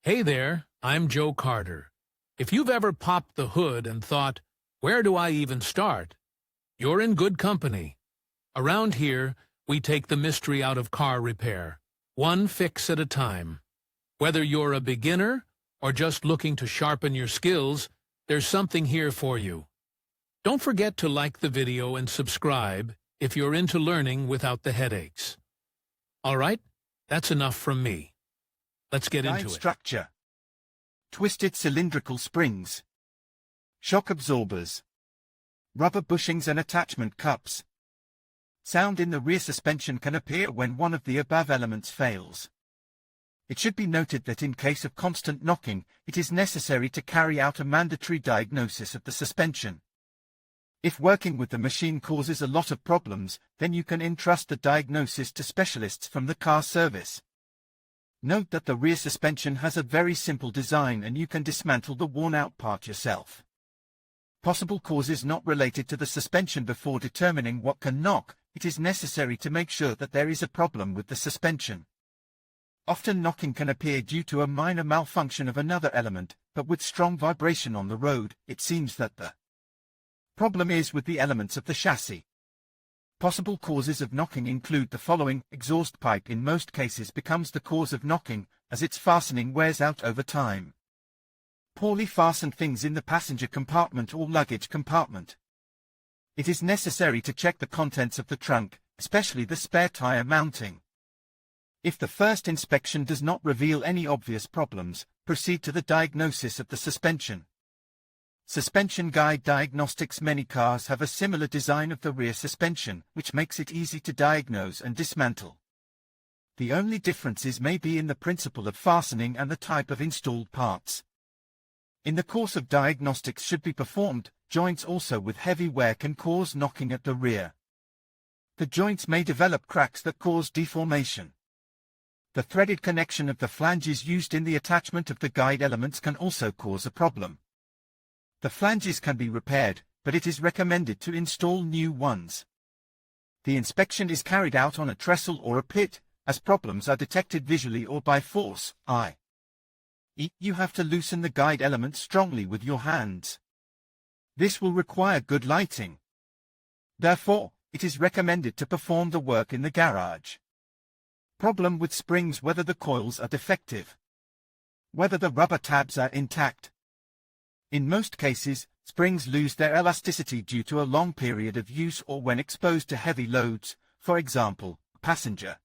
Hey there, I'm Joe Carter. If you've ever popped the hood and thought, where do I even start? You're in good company. Around here, we take the mystery out of car repair, one fix at a time. Whether you're a beginner or just looking to sharpen your skills, there's something here for you. Don't forget to like the video and subscribe if you're into learning without the headaches. All right, that's enough from me. Let's get into it. Structure. Twisted cylindrical springs. Shock absorbers. Rubber bushings and attachment cups. Sound in the rear suspension can appear when one of the above elements fails. It should be noted that in case of constant knocking, it is necessary to carry out a mandatory diagnosis of the suspension. If working with the machine causes a lot of problems, then you can entrust the diagnosis to specialists from the car service. Note that the rear suspension has a very simple design and you can dismantle the worn-out part yourself. Possible causes not related to the suspension. Before determining what can knock, it is necessary to make sure that there is a problem with the suspension. Often knocking can appear due to a minor malfunction of another element, but with strong vibration on the road, it seems that the problem is with the elements of the chassis. Possible causes of knocking include the following. Exhaust pipe in most cases becomes the cause of knocking, as its fastening wears out over time. Poorly fastened things in the passenger compartment or luggage compartment. It is necessary to check the contents of the trunk, especially the spare tire mounting. If the first inspection does not reveal any obvious problems, proceed to the diagnosis of the suspension. Suspension guide diagnostics. Many cars have a similar design of the rear suspension, which makes it easy to diagnose and dismantle. The only differences may be in the principle of fastening and the type of installed parts. In the course of diagnostics should be performed, joints also with heavy wear can cause knocking at the rear. The joints may develop cracks that cause deformation. The threaded connection of the flanges used in the attachment of the guide elements can also cause a problem. The flanges can be repaired, but it is recommended to install new ones. The inspection is carried out on a trestle or a pit, as problems are detected visually or by force, i.e., you have to loosen the guide element strongly with your hands. This will require good lighting. Therefore, it is recommended to perform the work in the garage. Problem with springs. Whether the coils are defective. Whether the rubber tabs are intact. In most cases, springs lose their elasticity due to a long period of use or when exposed to heavy loads. For example, a passenger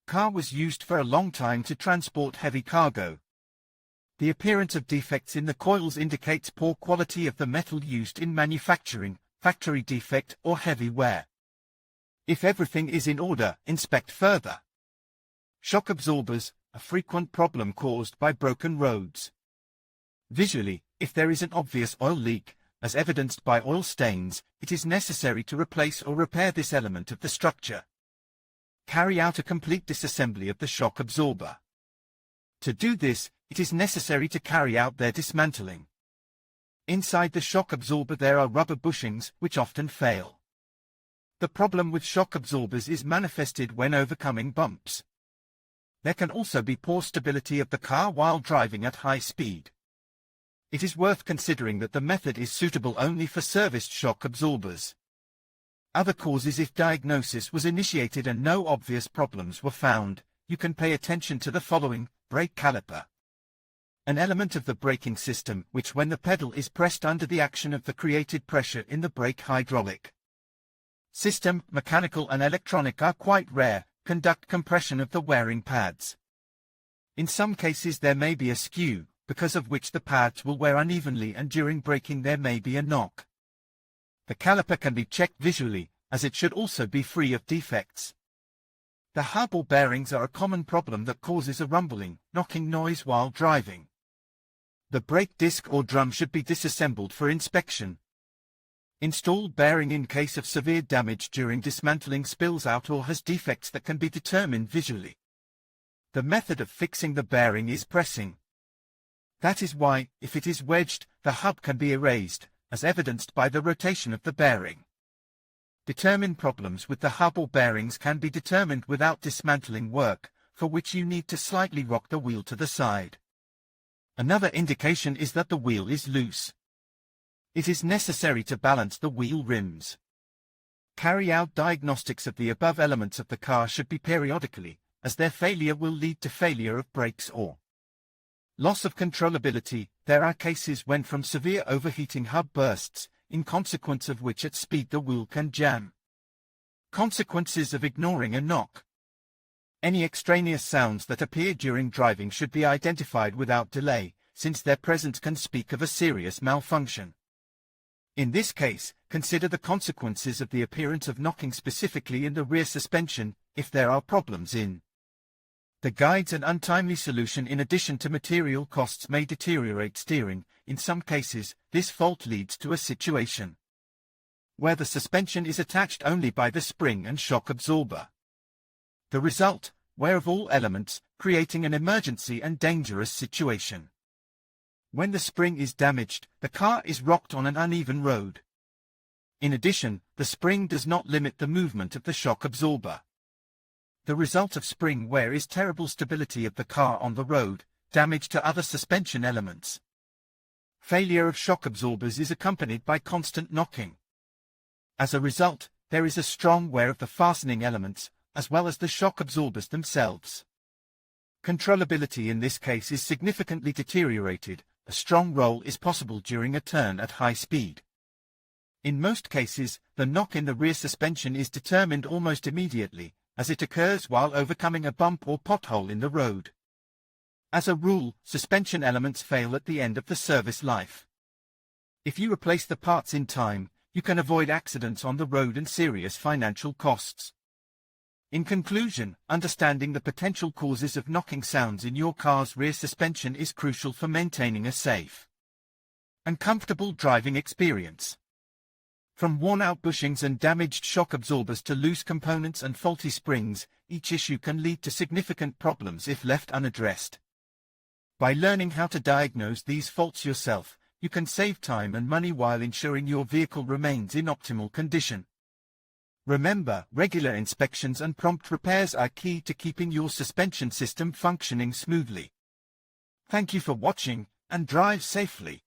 car was used for a long time to transport heavy cargo. The appearance of defects in the coils indicates poor quality of the metal used in manufacturing, factory defect or heavy wear. If everything is in order, inspect further. Shock absorbers, a frequent problem caused by broken roads. Visually, if there is an obvious oil leak, as evidenced by oil stains, it is necessary to replace or repair this element of the structure. Carry out a complete disassembly of the shock absorber. To do this, it is necessary to carry out their dismantling. Inside the shock absorber there are rubber bushings, which often fail. The problem with shock absorbers is manifested when overcoming bumps. There can also be poor stability of the car while driving at high speed. It is worth considering that the method is suitable only for serviced shock absorbers. Other causes. If diagnosis was initiated and no obvious problems were found, you can pay attention to the following. Brake caliper. An element of the braking system which, when the pedal is pressed under the action of the created pressure in the brake hydraulic system, mechanical and electronic, are quite rare, conduct compression of the wearing pads. In some cases there may be a skew, because of which the pads will wear unevenly and during braking there may be a knock. The caliper can be checked visually, as it should also be free of defects. The hub or bearings are a common problem that causes a rumbling, knocking noise while driving. The brake disc or drum should be disassembled for inspection. Installed bearing in case of severe damage during dismantling spills out or has defects that can be determined visually. The method of fixing the bearing is pressing. That is why, if it is wedged, the hub can be erased, as evidenced by the rotation of the bearing. Determine problems with the hub or bearings can be determined without dismantling work, for which you need to slightly rock the wheel to the side. Another indication is that the wheel is loose. It is necessary to balance the wheel rims. Carry out diagnostics of the above elements of the car should be periodically, as their failure will lead to failure of brakes or loss of controllability. There are cases when from severe overheating hub bursts, in consequence of which at speed the wheel can jam. Consequences of ignoring a knock. Any extraneous sounds that appear during driving should be identified without delay, since their presence can speak of a serious malfunction. In this case, consider the consequences of the appearance of knocking specifically in the rear suspension, if there are problems in the guides. An untimely solution in addition to material costs may deteriorate steering. In some cases, this fault leads to a situation where the suspension is attached only by the spring and shock absorber. The result, wear of all elements, creating an emergency and dangerous situation. When the spring is damaged, the car is rocked on an uneven road. In addition, the spring does not limit the movement of the shock absorber. The result of spring wear is terrible stability of the car on the road, damage to other suspension elements. Failure of shock absorbers is accompanied by constant knocking. As a result, there is a strong wear of the fastening elements, as well as the shock absorbers themselves. Controllability in this case is significantly deteriorated. A strong roll is possible during a turn at high speed. In most cases, the knock in the rear suspension is determined almost immediately, as it occurs while overcoming a bump or pothole in the road. As a rule, suspension elements fail at the end of the service life. If you replace the parts in time, you can avoid accidents on the road and serious financial costs. In conclusion, understanding the potential causes of knocking sounds in your car's rear suspension is crucial for maintaining a safe and comfortable driving experience. From worn-out bushings and damaged shock absorbers to loose components and faulty springs, each issue can lead to significant problems if left unaddressed. By learning how to diagnose these faults yourself, you can save time and money while ensuring your vehicle remains in optimal condition. Remember, regular inspections and prompt repairs are key to keeping your suspension system functioning smoothly. Thank you for watching, and drive safely.